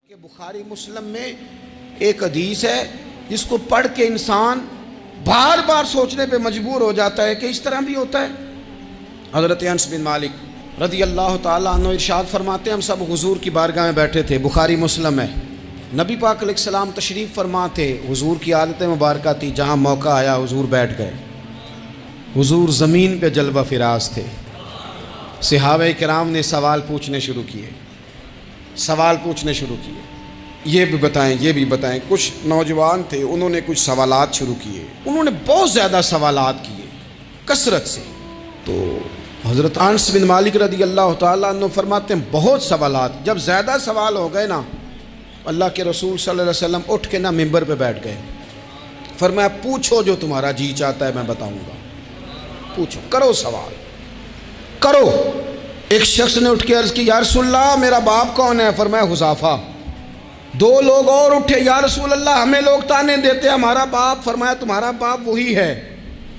کہ بخاری مسلم میں ایک حدیث ہے جس کو پڑھ کے انسان بار بار سوچنے پہ مجبور ہو جاتا ہے کہ اس طرح بھی ہوتا ہے۔ حضرت انس بن مالک رضی اللہ تعالیٰ عنہ ارشاد فرماتے ہیں ہم سب حضور کی بارگاہ میں بیٹھے تھے، بخاری مسلم ہے، نبی پاک علیہ السلام تشریف فرما تھے، حضور کی عادت مبارکہ تھی جہاں موقع آیا حضور بیٹھ گئے۔ حضور زمین پہ جلوہ فراز تھے، صحابہ کرام نے سوال پوچھنے شروع کیے، یہ بھی بتائیں۔ کچھ نوجوان تھے، انہوں نے کچھ سوالات شروع کیے، انہوں نے بہت زیادہ سوالات کیے کثرت سے۔ تو حضرت انس بن مالک رضی اللہ تعالیٰ عنہ فرماتے ہیں بہت سوالات، جب زیادہ سوال ہو گئے نا، اللہ کے رسول صلی اللہ علیہ وسلم اٹھ کے نا ممبر پہ بیٹھ گئے، فرمایا پوچھو جو تمہارا جی چاہتا ہے میں بتاؤں گا، پوچھو، کرو سوال کرو۔ ایک شخص نے اٹھ کے عرض کی یا رسول اللہ میرا باپ کون ہے؟ فرمایا حذیفہ۔ دو لوگ اور اٹھے، یا رسول اللہ ہمیں لوگ تانے دیتے ہمارا باپ۔ فرمایا تمہارا باپ وہی ہے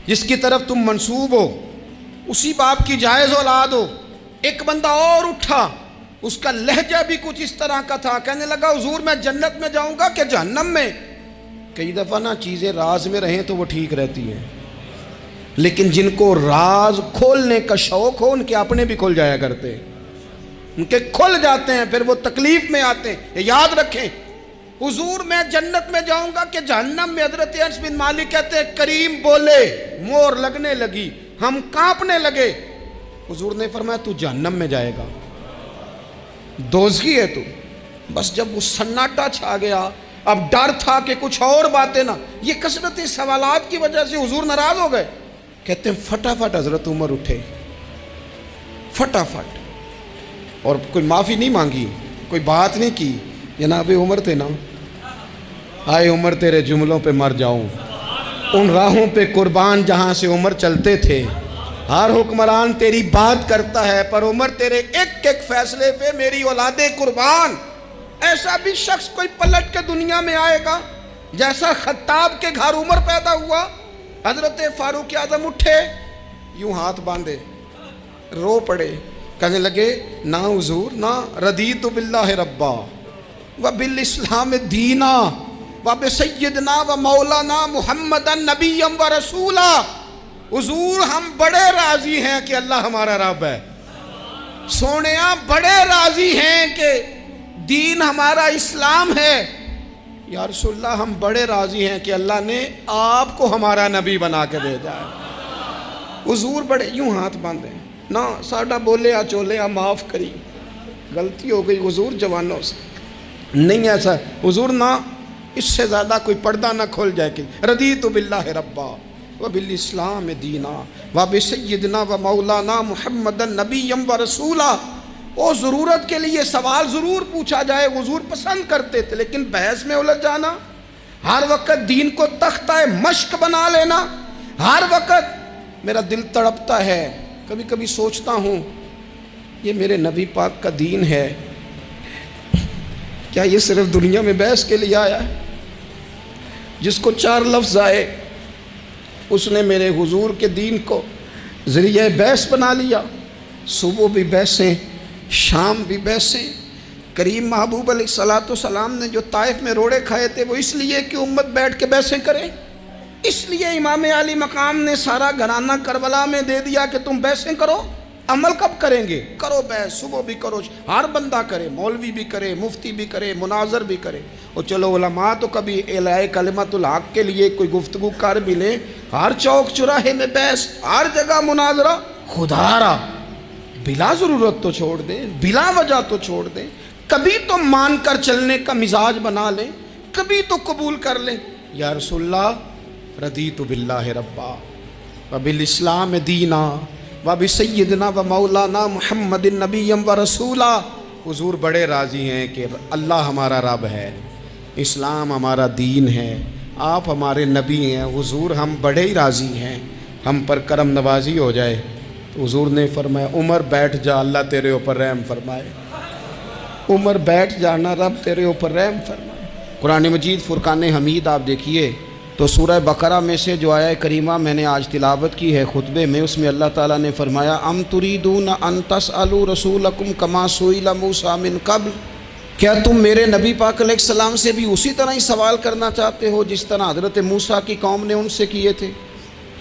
جس کی طرف تم منسوب ہو، اسی باپ کی جائز اولاد ہو۔ ایک بندہ اور اٹھا، اس کا لہجہ بھی کچھ اس طرح کا تھا، کہنے لگا حضور میں جنت میں جاؤں گا کہ جہنم میں؟ کئی دفعہ نا چیزیں راز میں رہیں تو وہ ٹھیک رہتی ہیں، لیکن جن کو راز کھولنے کا شوق ہو ان کے اپنے بھی کھل جایا کرتے ہیں، ان کے کھل جاتے ہیں، پھر وہ تکلیف میں آتے ہیں۔ یہ یاد رکھیں، حضور میں جنت میں جاؤں گا کہ جہنم میں؟ حضرت انس بن مالک کہتے ہیں کریم بولے، مور لگنے لگی، ہم کانپنے لگے۔ حضور نے فرمایا تو جہنم میں جائے گا، دوزخی ہے تو۔ بس جب وہ سناٹا چھا گیا، اب ڈر تھا کہ کچھ اور باتیں نہ، یہ کثرت سوالات کی وجہ سے حضور ناراض ہو گئے۔ کہتے ہیں فٹافٹ حضرت عمر اٹھے، فٹافٹ، اور کوئی معافی نہیں مانگی، کوئی بات نہیں کی۔ جناب عمر تھے نا، آئے عمر تیرے جملوں پہ مر جاؤں، ان راہوں پہ قربان جہاں سے عمر چلتے تھے۔ ہر حکمران تیری بات کرتا ہے پر عمر تیرے ایک ایک فیصلے پہ میری اولادیں قربان۔ ایسا بھی شخص کوئی پلٹ کے دنیا میں آئے گا جیسا خطاب کے گھر عمر پیدا ہوا۔ حضرت فاروق اعظم اٹھے، یوں ہاتھ باندھے، رو پڑے، کہنے لگے نہ حضور نہ، رضیت باللہ ربا وبالاسلام دینا وبسیدنا ومولانا محمد نبی و رسولا۔ حضور ہم بڑے راضی ہیں کہ اللہ ہمارا رب ہے، سونیا بڑے راضی ہیں کہ دین ہمارا اسلام ہے۔ یا رسول اللہ ہم بڑے راضی ہیں کہ اللہ نے آپ کو ہمارا نبی بنا کے بھیجا ہے۔ حضور بڑے، یوں ہاتھ باندھے، نہ ساڈا بولیا چولیا معاف کری، غلطی ہو گئی حضور جوانوں سے، نہیں ایسا حضور، نہ اس سے زیادہ کوئی پردہ نہ کھل جائے کہ رضیت باللہ ربا وبالاسلام دینا وبسیدنا ومولانا محمد نبی و رسولا۔ وہ ضرورت کے لیے سوال ضرور پوچھا جائے، حضور پسند کرتے تھے، لیکن بحث میں الجھ جانا، ہر وقت دین کو تختہ مشق بنا لینا، ہر وقت میرا دل تڑپتا ہے، کبھی کبھی سوچتا ہوں یہ میرے نبی پاک کا دین ہے، کیا یہ صرف دنیا میں بحث کے لیے آیا ہے؟ جس کو 4 لفظ آئے اس نے میرے حضور کے دین کو ذریعہ بحث بنا لیا۔ صبح بھی بحثیں، شام بھی بحثیں۔ کریم محبوب علیہ الصلوۃ والسلام نے جو طائف میں روڑے کھائے تھے وہ اس لیے کہ امت بیٹھ کے بحثیں کرے، اس لیے امام علی مقام نے سارا گھرانہ کربلا میں دے دیا کہ تم بحثیں کرو۔ عمل کب کریں گے؟ کرو بحث، صبح بھی کرو، ہر بندہ کرے، مولوی بھی کرے، مفتی بھی کرے، مناظر بھی کرے، اور چلو علماء تو کبھی اعلاء کلمت الحق کے لیے کوئی گفتگو کر بھی لیں۔ ہر چوک چراہے میں بحث، ہر جگہ مناظرہ، خدا را بلا ضرورت تو چھوڑ دیں، بلا وجہ تو چھوڑ دیں، کبھی تو مان کر چلنے کا مزاج بنا لیں، کبھی تو قبول کر لیں۔ یا رسول اللہ رضیت باللہ ربا وبالاسلام دینا وبسیدنا ومولانا محمد نبی و رسولا۔ حضور بڑے راضی ہیں کہ اللہ ہمارا رب ہے، اسلام ہمارا دین ہے، آپ ہمارے نبی ہیں۔ حضور ہم بڑے ہی راضی ہیں، ہم پر کرم نوازی ہو جائے۔ حضور نے فرمایا عمر بیٹھ جا، اللہ تیرے اوپر رحم فرمائے، عمر بیٹھ جانا، رب تیرے اوپر رحم فرمائے۔ قرآن مجید فرقان حمید آپ دیکھیے تو سورہ بقرہ میں سے جو آیہ کریمہ میں نے آج تلاوت کی ہے خطبے میں، اس میں اللہ تعالیٰ نے فرمایا ام تریدون ان تسألوا رسولکم کما سئل موسیٰ من قبل کیا تم میرے نبی پاک علیہ السلام سے بھی اسی طرح ہی سوال کرنا چاہتے ہو جس طرح حضرت موسیٰ کی قوم نے ان سے کیے تھے؟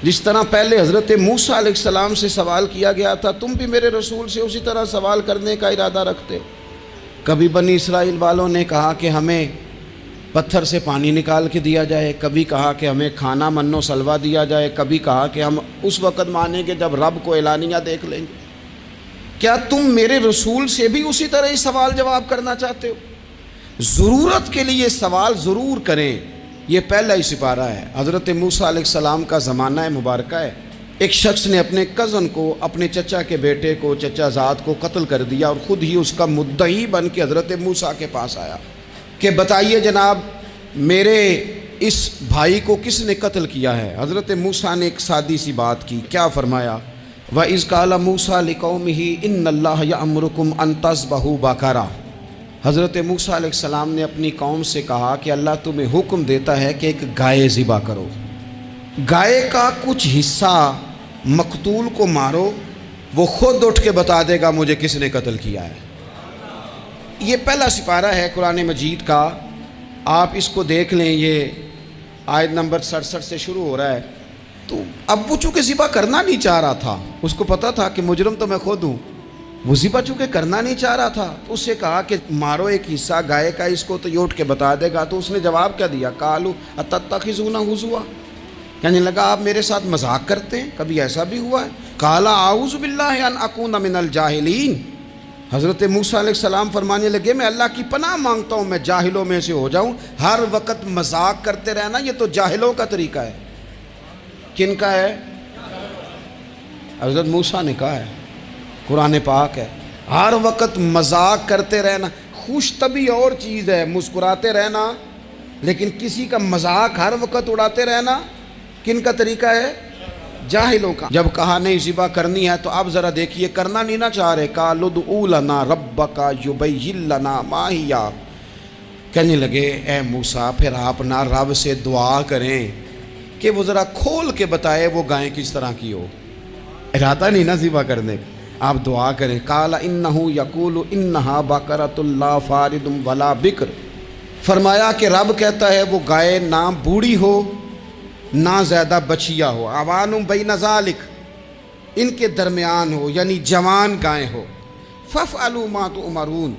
جس طرح پہلے حضرت موسیٰ علیہ السلام سے سوال کیا گیا تھا، تم بھی میرے رسول سے اسی طرح سوال کرنے کا ارادہ رکھتے ہو؟ کبھی بنی اسرائیل والوں نے کہا کہ ہمیں پتھر سے پانی نکال کے دیا جائے، کبھی کہا کہ ہمیں کھانا من و سلوہ دیا جائے، کبھی کہا کہ ہم اس وقت مانیں گے جب رب کو اعلانیہ دیکھ لیں گے۔ کیا تم میرے رسول سے بھی اسی طرح ہی سوال جواب کرنا چاہتے ہو؟ ضرورت کے لیے سوال ضرور کریں، یہ پہلا ہی سپارہ ہے۔ حضرت موسیٰ علیہ السلام کا زمانہ مبارکہ ہے۔ ایک شخص نے اپنے کزن کو، اپنے چچا کے بیٹے کو، چچا زاد کو قتل کر دیا اور خود ہی اس کا مدعی بن کے حضرت موسیٰ کے پاس آیا کہ بتائیے جناب میرے اس بھائی کو کس نے قتل کیا ہے؟ حضرت موسیٰ نے ایک سادی سی بات کی، کیا فرمایا؟ وَإِذْ قَالَ مُوسَىٰ لِقَوْمِهِ إِنَّ اللَّهَ يَأْمُرُكُمْ أَن تَذْبَحُوا بَقَرَةً۔ حضرت موسیٰ علیہ السلام نے اپنی قوم سے کہا کہ اللہ تمہیں حکم دیتا ہے کہ ایک گائے ذبح کرو، گائے کا کچھ حصہ مقتول کو مارو، وہ خود اٹھ کے بتا دے گا مجھے کس نے قتل کیا ہے۔ یہ پہلا سپارہ ہے قرآن مجید کا، آپ اس کو دیکھ لیں، یہ آیت نمبر 67 سے شروع ہو رہا ہے۔ تو اب وہ چونکہ ذبح کرنا نہیں چاہ رہا تھا، اس کو پتا تھا کہ مجرم تو میں خود ہوں، وہ ذبح چونکہ کرنا نہیں چاہ رہا تھا، اس سے کہا کہ مارو ایک حصہ گائے کا، اس کو تو یہ اٹھ کے بتا دے گا۔ تو اس نے جواب کیا دیا؟ قالوا اتتخذون ہزوا، کہنے لگا آپ میرے ساتھ مذاق کرتے ہیں، کبھی ایسا بھی ہوا ہے؟ قال اعوذ باللہ ان اکون من الجاہلین، حضرت موسیٰ علیہ السلام فرمانے لگے میں اللہ کی پناہ مانگتا ہوں میں جاہلوں میں سے ہو جاؤں۔ ہر وقت مذاق کرتے رہنا یہ تو جاہلوں کا طریقہ ہے۔ کن کا ہے؟ حضرت موسیٰ نے کہا ہے، قرآن پاک ہے، ہر وقت مذاق کرتے رہنا۔ خوش طبعی اور چیز ہے، مسکراتے رہنا، لیکن کسی کا مذاق ہر وقت اڑاتے رہنا کن کا طریقہ ہے؟ جاہلوں کا۔ جب کہا نہیں ذبح کرنی ہے تو اب ذرا دیکھیے کرنا نہیں نہ چاہ رہے، قالوا ادع لنا ربک یبین لنا ما ہی، کہنے لگے اے موسیٰ پھر آپ نہ رب سے دعا کریں کہ وہ ذرا کھول کے بتائے وہ گائیں کس طرح کی ہو۔ ارادہ نہیں نہ ذبح کرنے کا، آپ دعا کریں۔ قال انہ یقول انہا بقرۃ لا فارض ولا بکر، فرمایا کہ رب کہتا ہے وہ گائے نہ بوڑھی ہو نہ زیادہ بچیا ہو، عوان بین ذالک، ان کے درمیان ہو، یعنی جوان گائے ہو۔ فافعلوا ما تؤمرون،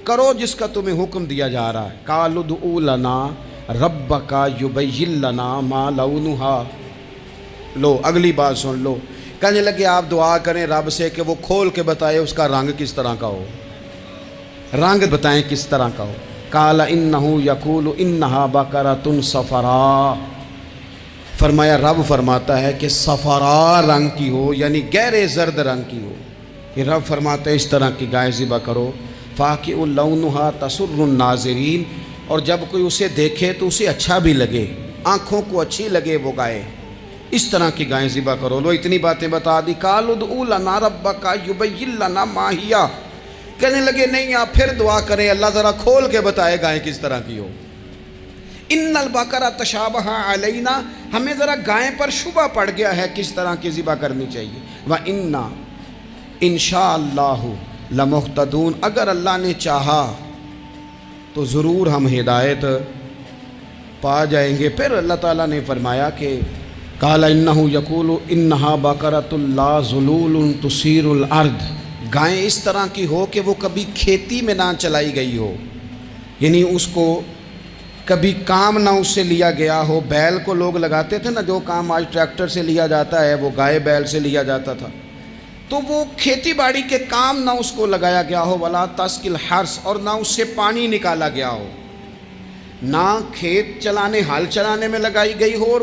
کرو جس کا تمہیں حکم دیا جا رہا ہے۔ قالوا ادع لنا ربک یبین لنا ما لونھا، لو اگلی بات سن لو، کہنے لگے آپ دعا کریں رب سے کہ وہ کھول کے بتائے اس کا رنگ کس طرح کا ہو، رنگ بتائیں کس طرح کا ہو۔ قال انہ یقول انہا بقرۃ صفراء، فرمایا رب فرماتا ہے کہ صفراء رنگ کی ہو، یعنی گہرے زرد رنگ کی ہو۔ یہ رب فرماتا ہے اس طرح کی گائے ذبح کرو۔ فاقع لونھا تسر الناظرین، اور جب کوئی اسے دیکھے تو اسے اچھا بھی لگے، آنکھوں کو اچھی لگے وہ گائے، اس طرح کی گائیں ذبح کرو۔ لو اتنی باتیں بتا دی۔ قالوا ادع لنا ربک یبین لنا ما ہی، کہنے لگے نہیں آپ پھر دعا کریں اللہ ذرا کھول کے بتائے گائیں کس طرح کی ہو۔ ان البقرہ تشابہ علینا، ہمیں ذرا گائیں پر شبہ پڑ گیا ہے کس طرح کی ذبح کرنی چاہیے۔ وَإِنَّا انشاءاللہ لمہتدون، اگر اللہ نے چاہا تو ضرور ہم ہدایت پا جائیں گے۔ پھر اللہ تعالیٰ نے فرمایا کہ قال انہ یقول انہا بقرۃ لا ذلول تثیر الارض، گائیں اس طرح کی ہو کہ وہ کبھی کھیتی میں نہ چلائی گئی ہو، یعنی اس کو کبھی کام نہ اس سے لیا گیا ہو۔ بیل کو لوگ لگاتے تھے نا، جو کام آج ٹریکٹر سے لیا جاتا ہے وہ گائے بیل سے لیا جاتا تھا، تو وہ کھیتی باڑی کے کام نہ اس کو لگایا گیا ہو۔ ولا تسقی الحرث، اور نہ اس سے پانی نکالا گیا ہو، نہ کھیت چلانے ہل چلانے میں لگائی گئی ہو، اور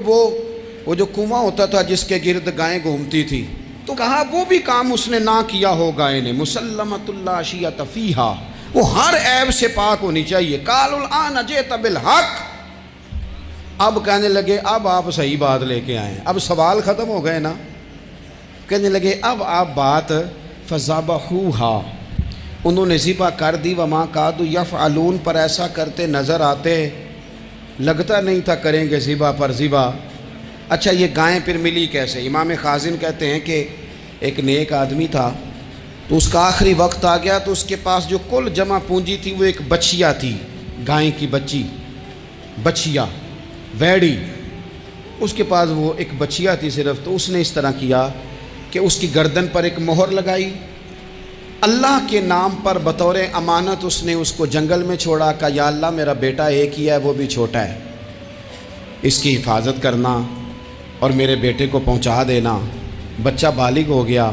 وہ جو کنواں ہوتا تھا جس کے گرد گائیں گھومتی تھی، تو کہا وہ بھی کام اس نے نہ کیا ہو گائے نے۔ مسلمۃ لا شیۃ فیہا، وہ ہر عیب سے پاک ہونی چاہیے۔ قالوا الآن جئت بالحق، اب کہنے لگے اب آپ صحیح بات لے کے آئیں، اب سوال ختم ہو گئے نا، کہنے لگے اب آپ بات فذبحوہا، انہوں نے ذبح کر دی۔ وما کادوا یفعلون، پر ایسا کرتے نظر آتے، لگتا نہیں تھا کریں گے ذبح پر ذبح۔ اچھا یہ گائیں پھر ملی کیسے؟ امام خازن کہتے ہیں کہ ایک نیک آدمی تھا، تو اس کا آخری وقت آ گیا تو اس کے پاس جو کل جمع پونجی تھی وہ ایک بچیا تھی، گائے کی بچی، بچیا ویڑی، اس کے پاس وہ ایک بچیا تھی صرف. تو اس نے اس طرح کیا کہ اس کی گردن پر ایک مہر لگائی، اللہ کے نام پر بطور امانت اس نے اس کو جنگل میں چھوڑا. کہا یا اللہ میرا بیٹا ایک ہی ہے، وہ بھی چھوٹا ہے، اس کی حفاظت کرنا اور میرے بیٹے کو پہنچا دینا. بچہ بالغ ہو گیا.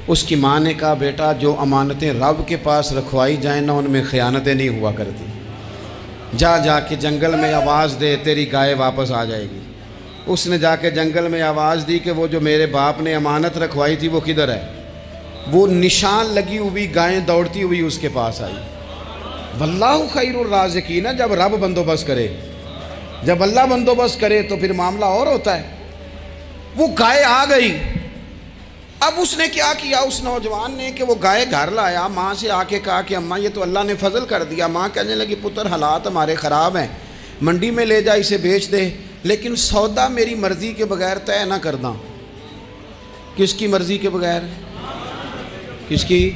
اس کی ماں نے کہا بیٹا جو امانتیں رب کے پاس رکھوائی جائیں نا ان میں خیانتیں نہیں ہوا کرتی، جا جا کے جنگل میں آواز دے تیری گائے واپس آ جائے گی. اس نے جا کے جنگل میں آواز دی کہ وہ جو میرے باپ نے امانت رکھوائی تھی وہ کدھر ہے. وہ نشان لگی ہوئی گائیں دوڑتی ہوئی اس کے پاس آئی. واللہ خیر الرازقین. جب رب بندوبست کرے، جب اللہ بندوبست کرے تو پھر معاملہ اور ہوتا ہے. وہ گائے آ گئی. اب اس نے کیا کیا اس نوجوان نے کہ وہ گائے گھر لایا، ماں سے آ کے کہا کہ اماں یہ تو اللہ نے فضل کر دیا. ماں کہنے لگی پتر حالات ہمارے خراب ہیں، منڈی میں لے جا اسے بیچ دے، لیکن سودا میری مرضی کے بغیر طے نہ کرنا. کس کی مرضی کے بغیر؟ کس کی؟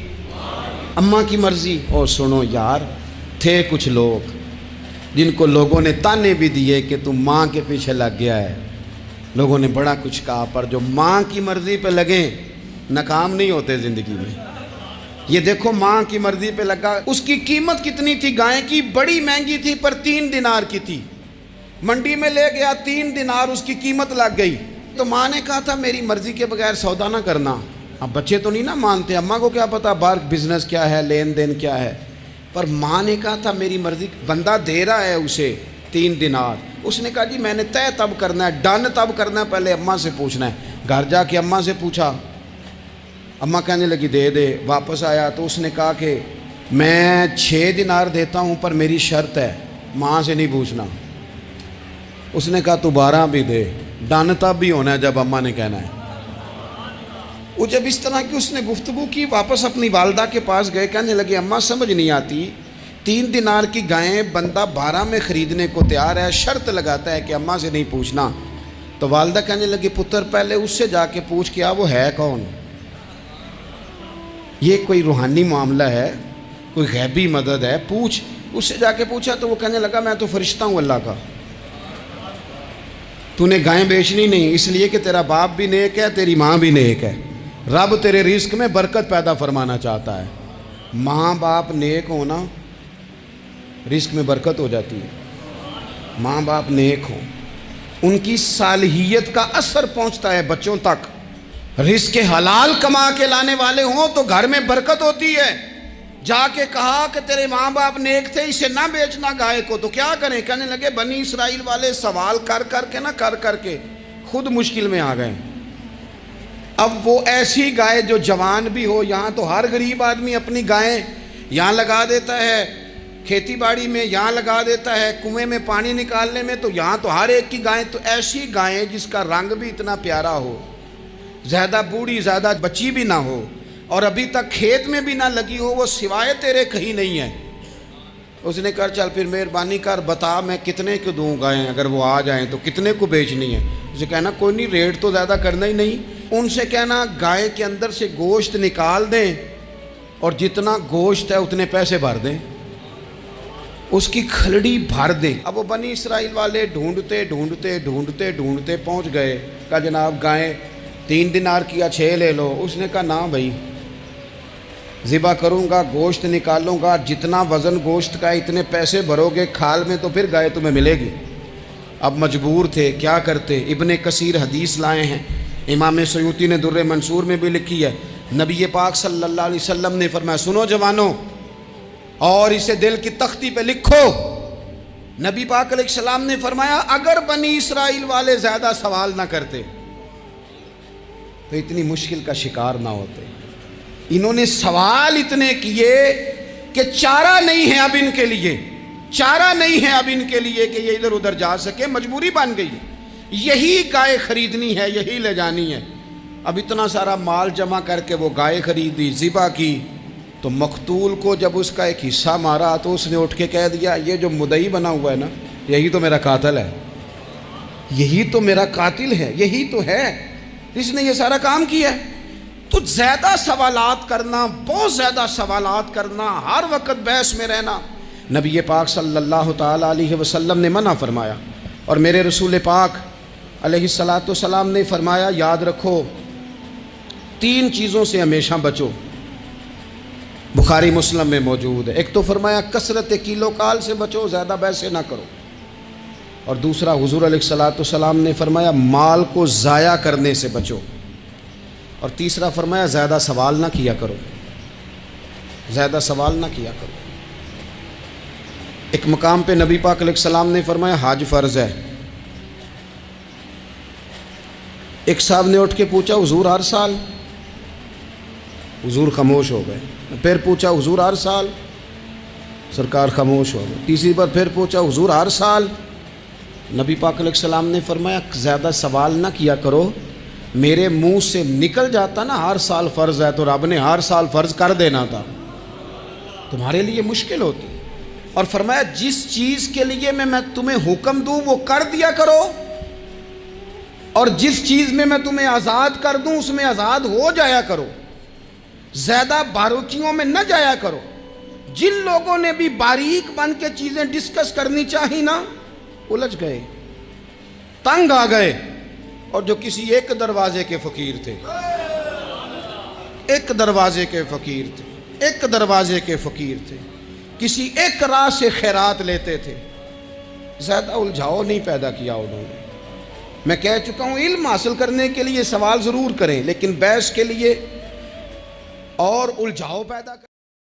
اماں کی مرضی. اور سنو یار، تھے کچھ لوگ جن کو لوگوں نے تانے بھی دیے کہ تم ماں کے پیچھے لگ گیا ہے، لوگوں نے بڑا کچھ کہا، پر جو ماں کی مرضی پہ لگیں ناکام نہیں ہوتے زندگی میں. یہ دیکھو ماں کی مرضی پہ لگا. اس کی قیمت کتنی تھی گائے کی؟ بڑی مہنگی تھی پر 3 دینار کی تھی. منڈی میں لے گیا 3 دینار اس کی قیمت لگ گئی. تو ماں نے کہا تھا میری مرضی کے بغیر سودا نہ کرنا. اب بچے تو نہیں نا مانتے، اماں کو کیا پتا باہر بزنس کیا ہے، لین دین کیا ہے. پر ماں نے کہا تھا میری مرضی. بندہ دے رہا ہے اسے 3 دینار. اس نے کہا جی میں نے طے تب کرنا ہے، ڈن تب کرنا ہے، پہلے اماں سے پوچھنا ہے. گھر جا کے اماں سے پوچھا، اماں کہنے لگی دے دے. واپس آیا تو اس نے کہا کہ میں 6 دینار دیتا ہوں پر میری شرط ہے، ماں سے نہیں پوچھنا. اس نے کہا تو 12 بھی دے. ڈن تب بھی ہونا ہے جب اماں نے کہنا ہے. وہ جب اس طرح کی اس نے گفتگو کی، واپس اپنی والدہ کے پاس گئے. کہنے لگے اماں سمجھ نہیں آتی، 3 دینار کی گائیں بندہ 12 میں خریدنے کو تیار ہے، شرط لگاتا ہے کہ اماں سے نہیں پوچھنا. تو والدہ کہنے لگی پتر پہلے اس سے جا کے پوچھ کیا وہ ہے کون. یہ کوئی روحانی معاملہ ہے، کوئی غیبی مدد ہے، پوچھ. اس سے جا کے پوچھا تو وہ کہنے لگا میں تو فرشتہ ہوں اللہ کا، تو نے گائیں بیچنی نہیں، اس لیے کہ تیرا باپ بھی نیک ہے، تیری ماں بھی نیک ہے، رب تیرے رزق میں برکت پیدا فرمانا چاہتا ہے. ماں باپ نیک ہونا رزق میں برکت ہو جاتی ہے. ماں باپ نیک ہوں، ان کی صالحیت کا اثر پہنچتا ہے بچوں تک. رزق حلال کما کے لانے والے ہوں تو گھر میں برکت ہوتی ہے. جا کے کہا کہ تیرے ماں باپ نیک تھے، اسے نہ بیچنا گائے کو. تو کیا کریں؟ کہنے لگے بنی اسرائیل والے سوال کر کر کے خود مشکل میں آ گئے. اب وہ ایسی گائے جو جوان بھی ہو، یہاں تو ہر غریب آدمی اپنی گائیں یہاں لگا دیتا ہے، کھیتی باڑی میں یہاں لگا دیتا ہے، کنویں میں پانی نکالنے میں، تو یہاں تو ہر ایک کی گائیں. تو ایسی گائیں جس کا رنگ بھی اتنا پیارا ہو، زیادہ بوڑھی زیادہ بچی بھی نہ ہو، اور ابھی تک کھیت میں بھی نہ لگی ہو، وہ سوائے تیرے کہیں نہیں ہے. اس نے کہا چل پھر مہربانی کر بتا میں کتنے کو دوں گائیں، اگر وہ آ جائیں تو کتنے کو بیچنی ہے. اسے کہنا کوئی نہیں، ریٹ تو زیادہ کرنا ہی نہیں. ان سے کہنا گائے کے اندر سے گوشت نکال دیں اور جتنا گوشت ہے اتنے پیسے بھر دیں، اس کی کھلڑی بھر دیں. اب وہ بنی اسرائیل والے ڈھونڈتے پہنچ گئے. کہا جناب گائیں 3 دینار کی 6 لے لو. اس نے کہا نہ بھائی، ذبح کروں گا، گوشت نکالوں گا، جتنا وزن گوشت کا اتنے پیسے بھرو گے کھال میں تو پھر گائے تمہیں ملے گی. اب مجبور تھے، کیا کرتے. ابن کثیر حدیث لائے ہیں، امام سیوطی نے در منصور میں بھی لکھی ہے. نبی پاک صلی اللہ علیہ وسلم نے فرمایا سنو جوانوں اور اسے دل کی تختی پہ لکھو. نبی پاک علیہ السلام نے فرمایا اگر بنی اسرائیل والے زیادہ سوال نہ کرتے تو اتنی مشکل کا شکار نہ ہوتے. انہوں نے سوال اتنے کیے کہ چارہ نہیں ہے اب ان کے لیے، چارہ نہیں ہے اب ان کے لیے کہ یہ ادھر ادھر جا سکے. مجبوری بن گئی، یہی گائے خریدنی ہے، یہی لے جانی ہے. اب اتنا سارا مال جمع کر کے وہ گائے خریدی، ذبح کی. تو مقتول کو جب اس کا ایک حصہ مارا تو اس نے اٹھ کے کہہ دیا یہ جو مدعی بنا ہوا ہے نا، یہی تو میرا قاتل ہے، یہی تو میرا قاتل ہے، یہی تو ہے، اس نے یہ سارا کام کیا ہے. تو زیادہ سوالات کرنا، بہت زیادہ سوالات کرنا، ہر وقت بحث میں رہنا، نبی پاک صلی اللہ تعالی علیہ وسلم نے منع فرمایا۔ اور میرے رسول پاک علیہ الصلاۃ والسلام نے فرمایا، یاد رکھو 3 چیزوں سے ہمیشہ بچو۔ بخاری مسلم میں موجود ہے۔ ایک تو فرمایا کثرت کیلو کال سے بچو، زیادہ بحثیں نہ کرو۔ اور دوسرا حضور علیہ الصلاۃ والسلام نے فرمایا مال کو ضائع کرنے سے بچو۔ اور تیسرا فرمایا زیادہ سوال نہ کیا کرو، زیادہ سوال نہ کیا کرو۔ ایک مقام پہ نبی پاک علیہ السلام نے فرمایا حج فرض ہے۔ ایک صاحب نے اٹھ کے پوچھا حضور ہر سال؟ حضور خاموش ہو گئے۔ پھر پوچھا حضور ہر سال؟ سرکار خاموش ہو گئے۔ تیسری بار پھر پوچھا حضور ہر سال؟ نبی پاک علیہ السلام نے فرمایا زیادہ سوال نہ کیا کرو، میرے منہ سے نکل جاتا نا ہر سال فرض ہے تو رب نے ہر سال فرض کر دینا تھا، تمہارے لیے مشکل ہوتی۔ اور فرمایا جس چیز کے لیے میں تمہیں حکم دوں وہ کر دیا کرو، اور جس چیز میں تمہیں آزاد کر دوں اس میں آزاد ہو جایا کرو، زیادہ باریکیوں میں نہ جایا کرو۔ جن لوگوں نے بھی باریک بن کے چیزیں ڈسکس کرنی چاہی نا، الجھ گئے، تنگ آ گئے۔ اور جو کسی ایک دروازے کے فقیر تھے، ایک دروازے کے فقیر تھے، ایک دروازے کے فقیر تھے، کسی ایک راہ سے خیرات لیتے تھے، زیادہ الجھاؤ نہیں پیدا کیا انہوں نے۔ میں کہہ چکا ہوں علم حاصل کرنے کے لیے سوال ضرور کریں، لیکن بحث کے لیے اور الجھاؤ پیدا کریں۔